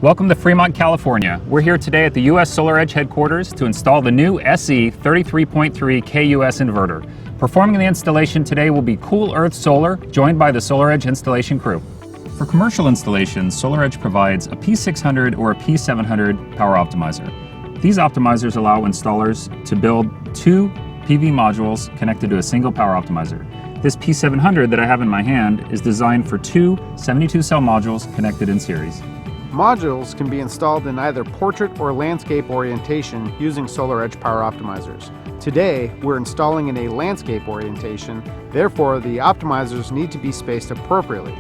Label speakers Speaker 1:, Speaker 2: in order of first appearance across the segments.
Speaker 1: Welcome to Fremont, California. We're here today at the US SolarEdge headquarters to install the new SE33.3KUS inverter. Performing the installation today will be Cool Earth Solar, joined by the SolarEdge installation crew. For commercial installations, SolarEdge provides a P600 or a P700 power optimizer. These optimizers allow installers to build two PV modules connected to a single power optimizer. This P700 that I have in my hand is designed for two 72-cell modules connected in series.
Speaker 2: Modules can be installed in either portrait or landscape orientation using SolarEdge power optimizers. Today, we're installing in a landscape orientation, therefore the optimizers need to be spaced appropriately.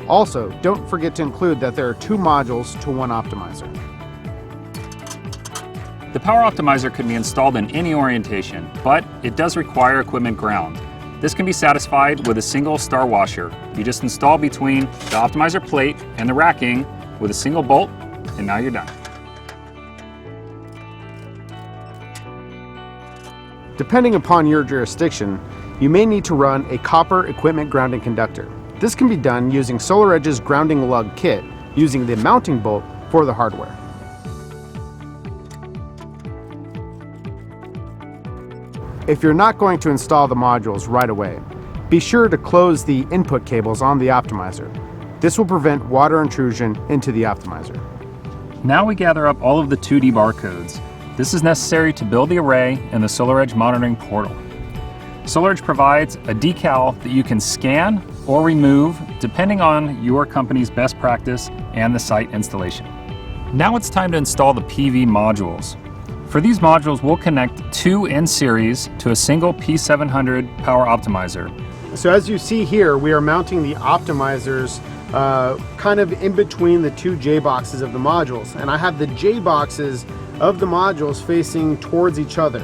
Speaker 2: Also, don't forget to include that there are two modules to one optimizer.
Speaker 1: The power optimizer can be installed in any orientation, but it does require equipment ground. This can be satisfied with a single star washer. You just install between the optimizer plate and the racking with a single bolt, and now you're done.
Speaker 2: Depending upon your jurisdiction, you may need to run a copper equipment grounding conductor. This can be done using SolarEdge's grounding lug kit, using the mounting bolt for the hardware. If you're not going to install the modules right away, be sure to close the input cables on the optimizer. This will prevent water intrusion into the optimizer.
Speaker 1: Now we gather up all of the 2D barcodes. This is necessary to build the array in the SolarEdge monitoring portal. SolarEdge provides a decal that you can scan or remove depending on your company's best practice and the site installation. Now it's time to install the PV modules. For these modules, we'll connect two in series to a single P700 power optimizer.
Speaker 2: So as you see here, we are mounting the optimizers kind of in between the two J boxes of the modules. And I have the J boxes of the modules facing towards each other.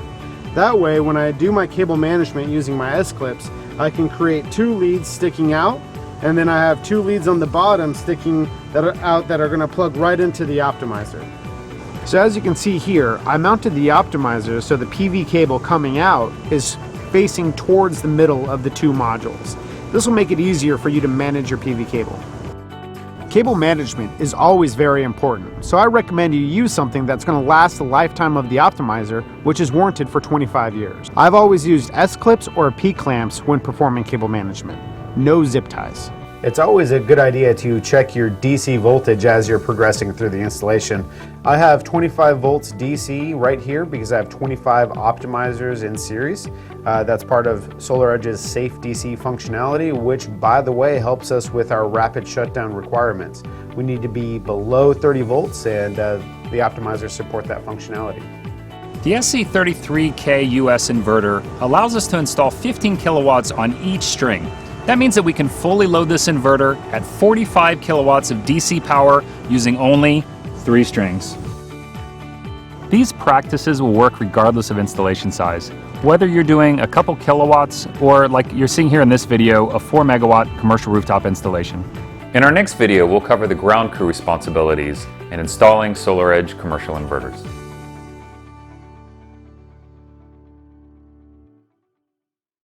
Speaker 2: That way, when I do my cable management using my S-clips, I can create two leads sticking out, and then I have two leads on the bottom sticking that are out that are going to plug right into the optimizer. So as you can see here, I mounted the optimizer so the PV cable coming out is facing towards the middle of the two modules. This will make it easier for you to manage your PV cable. Cable management is always very important, so I recommend you use something that's going to last the lifetime of the optimizer, which is warranted for 25 years. I've always used S-clips or P-clamps when performing cable management. No zip ties. It's always a good idea to check your DC voltage as you're progressing through the installation. I have 25 volts DC right here because I have 25 optimizers in series. That's part of SolarEdge's safe DC functionality, which, by the way, helps us with our rapid shutdown requirements. We need to be below 30 volts, and the optimizers support that functionality.
Speaker 1: The SE33.3KUS inverter allows us to install 15 kilowatts on each string. That means that we can fully load this inverter at 45 kilowatts of DC power using only 3 strings. These practices will work regardless of installation size, whether you're doing a couple kilowatts or, like you're seeing here in this video, a 4 megawatt commercial rooftop installation. In our next video, we'll cover the ground crew responsibilities in installing SolarEdge commercial inverters.